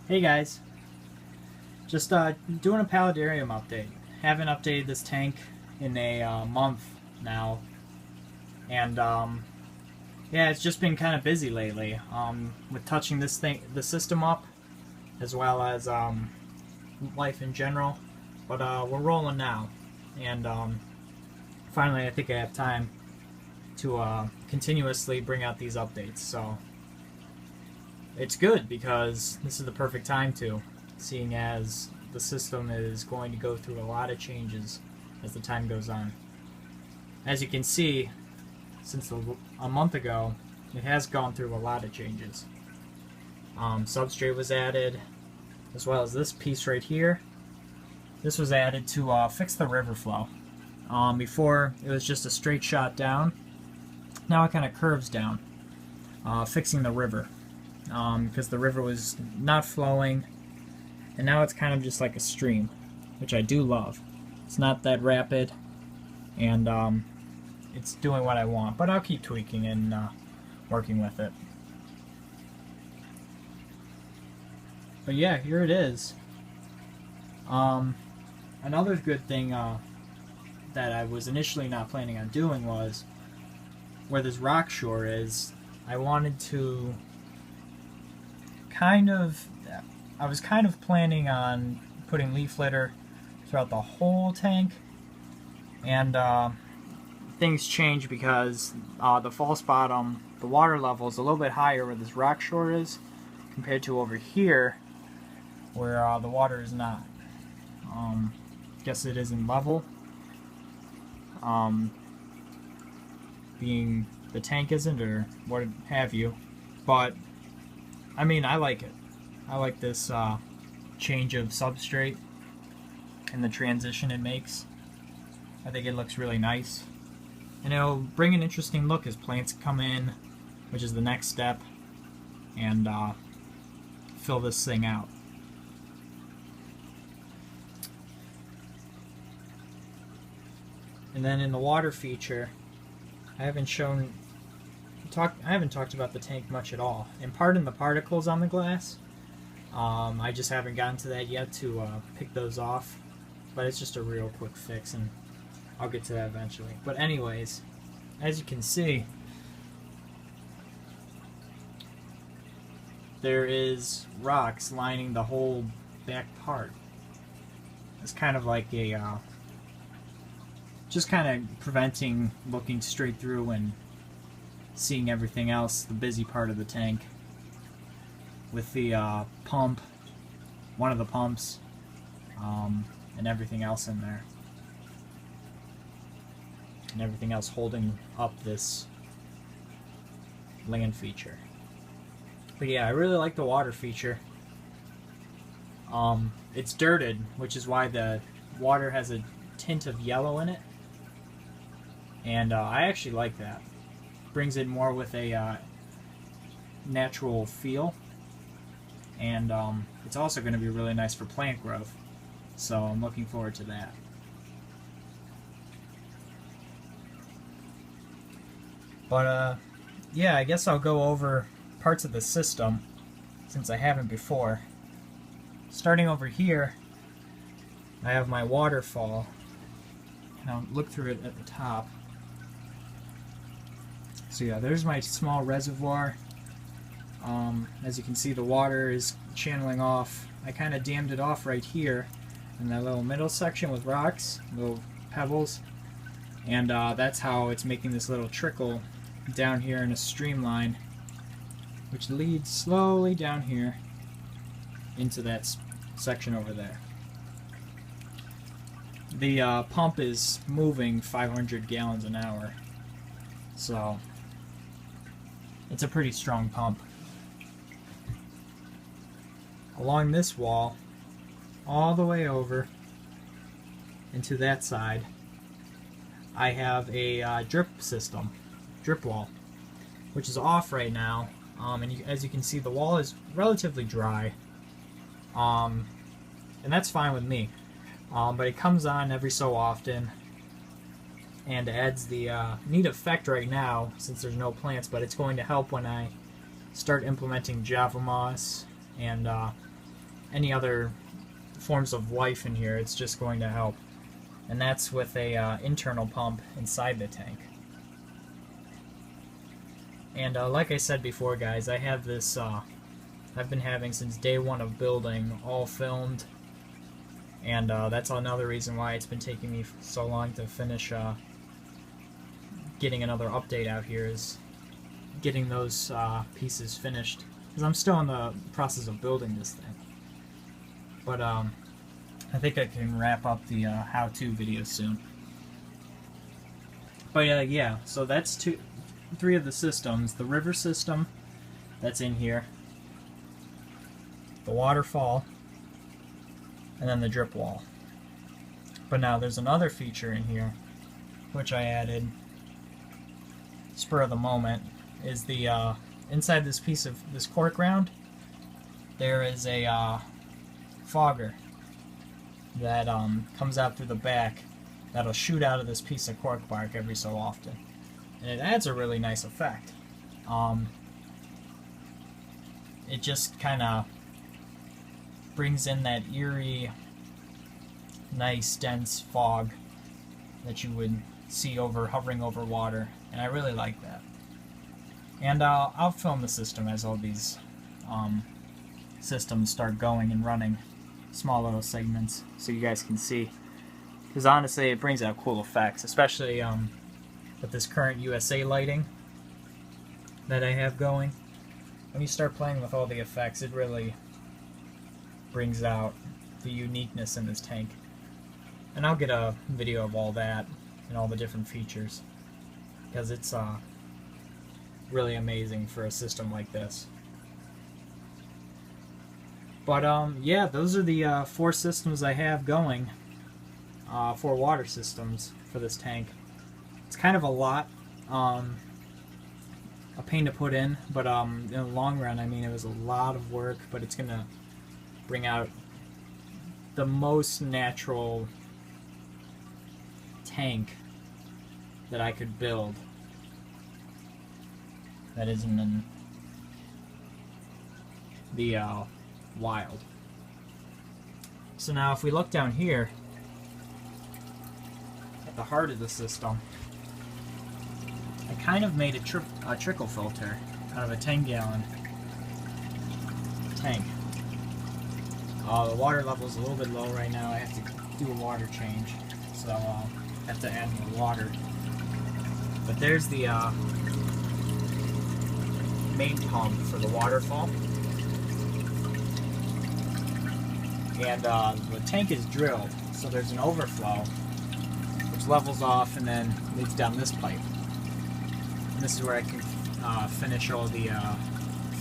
Hey guys, just doing a Paludarium update. Haven't updated this tank in a month now, and yeah, it's just been kind of busy lately with touching the system up, as well as life in general. But we're rolling now, and finally I think I have time to continuously bring out these updates. So it's good because this is the perfect time to, seeing as the system is going to go through a lot of changes as the time goes on. As you can see, since a month ago, it has gone through a lot of changes. Substrate was added, as well as this piece right here. This was added to fix the river flow. Before, it was just a straight shot down. Now it kind of curves down, fixing the river. Because the river was not flowing, and now it's kind of just like a stream, which I do love. It's not that rapid, and it's doing what I want, but I'll keep tweaking and working with it. But yeah, here it is. Another good thing that I was initially not planning on doing was, where this rock shore is, I wanted to I was kind of planning on putting leaf litter throughout the whole tank, and things changed because the false bottom, the water level is a little bit higher where this rock shore is compared to over here where the water is not. Guess it isn't level, being the tank isn't, or what have you, but I mean, I like it. I like this change of substrate and the transition it makes. I think it looks really nice. And it'll bring an interesting look as plants come in, which is the next step, and fill this thing out. And then in the water feature, I haven't talked about the tank much at all. And pardon the particles on the glass. I just haven't gotten to that yet to pick those off. But it's just a real quick fix, and I'll get to that eventually. But anyways, as you can see, there is rocks lining the whole back part. It's kind of like a just kind of preventing looking straight through and seeing everything else, the busy part of the tank, with the pump, one of the pumps, and everything else in there, and everything else holding up this land feature. But yeah, I really like the water feature. It's dirted, which is why the water has a tint of yellow in it, and I actually like that. Brings it more with a natural feel, and it's also going to be really nice for plant growth, so I'm looking forward to that. But yeah, I guess I'll go over parts of the system since I haven't before. Starting over here, I have my waterfall, and I'll look through it at the top. So yeah, there's my small reservoir. As you can see, the water is channeling off. I kind of dammed it off right here in that little middle section with rocks, little pebbles, and that's how it's making this little trickle down here in a streamline, which leads slowly down here into that section over there. The pump is moving 500 gallons an hour, so it's a pretty strong pump. Along this wall, all the way over into that side, I have a drip wall, which is off right now. And as you can see, the wall is relatively dry, and that's fine with me. But it comes on every so often, and adds the neat effect right now since there's no plants, but it's going to help when I start implementing Java moss and any other forms of life in here, it's just going to help. And that's with a internal pump inside the tank. And like I said before, guys, I have this, I've been having since day one of building, all filmed. And that's another reason why it's been taking me so long to finish getting another update out here, is getting those pieces finished. Because I'm still in the process of building this thing. But I think I can wrap up the how-to video soon. But yeah, so that's three of the systems. The river system, that's in here. The waterfall, and then the drip wall. But now there's another feature in here, which I added spur of the moment, is the inside this piece of this cork round, there is a fogger that comes out through the back that'll shoot out of this piece of cork bark every so often, and it adds a really nice effect. It just kind of brings in that eerie, nice, dense fog that you would see hovering over water, and I really like that. And I'll film the system as all these systems start going and running, small little segments, so you guys can see. Because honestly, it brings out cool effects, especially with this current USA lighting that I have going. When you start playing with all the effects, it really brings out the uniqueness in this tank. And I'll get a video of all that and all the different features, because it's really amazing for a system like this. But yeah, those are the 4 systems I have going, 4 water systems for this tank. It's kind of a lot, a pain to put in, but in the long run, I mean, it was a lot of work, but it's gonna bring out the most natural tank that I could build that isn't in the wild. So now if we look down here at the heart of the system, I kind of made a trickle filter out of a 10-gallon tank. The water level is a little bit low right now. I have to do a water change, so I'll have to add more water. But there's the main pump for the waterfall. And the tank is drilled, so there's an overflow which levels off and then leads down this pipe. And this is where I can finish all the,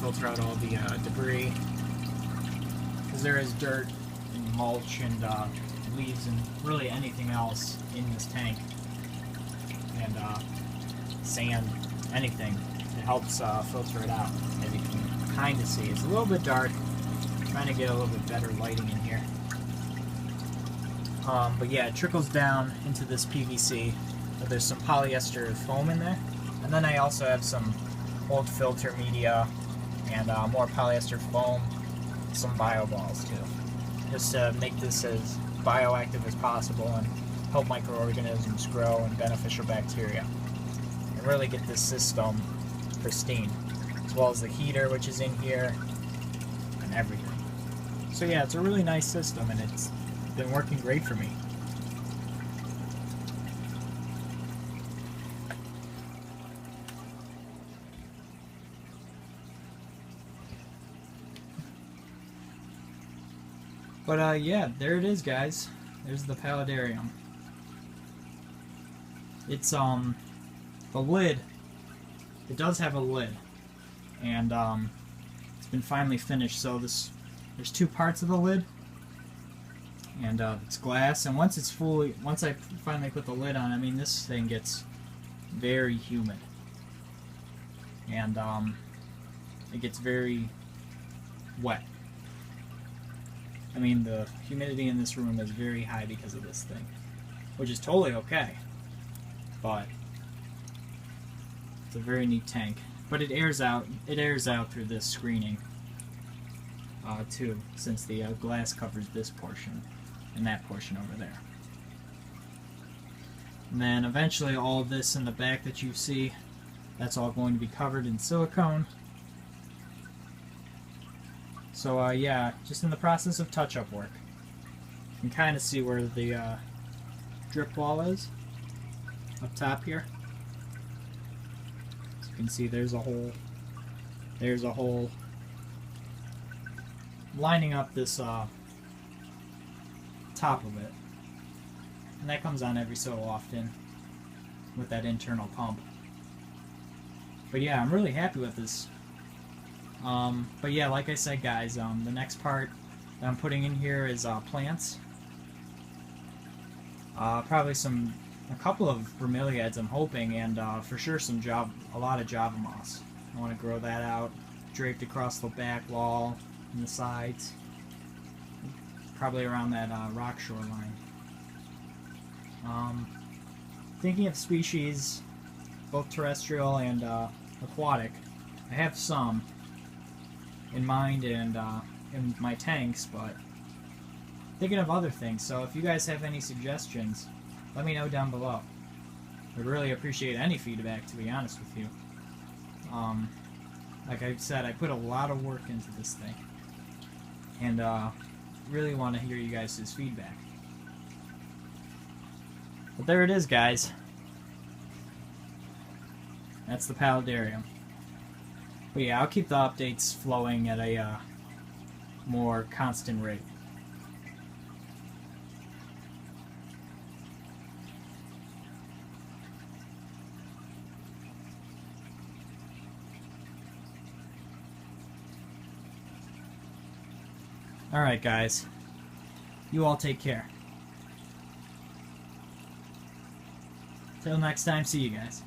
filter out all the debris. Because there is dirt and mulch and leaves and really anything else in this tank. And sand, anything. It helps filter it out, as you can kind of see. It's a little bit dark. Trying to get a little bit better lighting in here. But yeah, it trickles down into this PVC. There's some polyester foam in there. And then I also have some old filter media and more polyester foam, some bio balls too. Just to make this as bioactive as possible and help microorganisms grow and beneficial bacteria. And really get this system pristine. As well as the heater, which is in here, and everything. So yeah, it's a really nice system, and it's been working great for me. But yeah, there it is, guys. There's the Paludarium. It's the lid. It does have a lid, and it's been finally finished. So there's 2 parts of the lid, and it's glass. And once I finally put the lid on, I mean, this thing gets very humid, and it gets very wet. I mean, the humidity in this room is very high because of this thing, which is totally okay, but it's a very neat tank. But it airs out through this screening too, since the glass covers this portion and that portion over there. And then eventually all of this in the back that you see, that's all going to be covered in silicone. So yeah, just in the process of touch-up work. You can kind of see where the drip wall is up top here. As you can see, there's a hole. There's a hole lining up this top of it. And that comes on every so often with that internal pump. But yeah, I'm really happy with this. But yeah, like I said, guys, the next part that I'm putting in here is plants. Probably a couple of bromeliads, I'm hoping, and for sure a lot of Java moss. I want to grow that out, draped across the back wall and the sides, probably around that rock shoreline. Thinking of species, both terrestrial and aquatic, I have some in mind and in my tanks, but thinking of other things. So if you guys have any suggestions, let me know down below. I'd really appreciate any feedback, to be honest with you. Like I said, I put a lot of work into this thing, and really want to hear you guys' feedback. But there it is, guys. That's the Paludarium. But yeah, I'll keep the updates flowing at a more constant rate. Alright, guys. You all take care. Till next time, see you guys.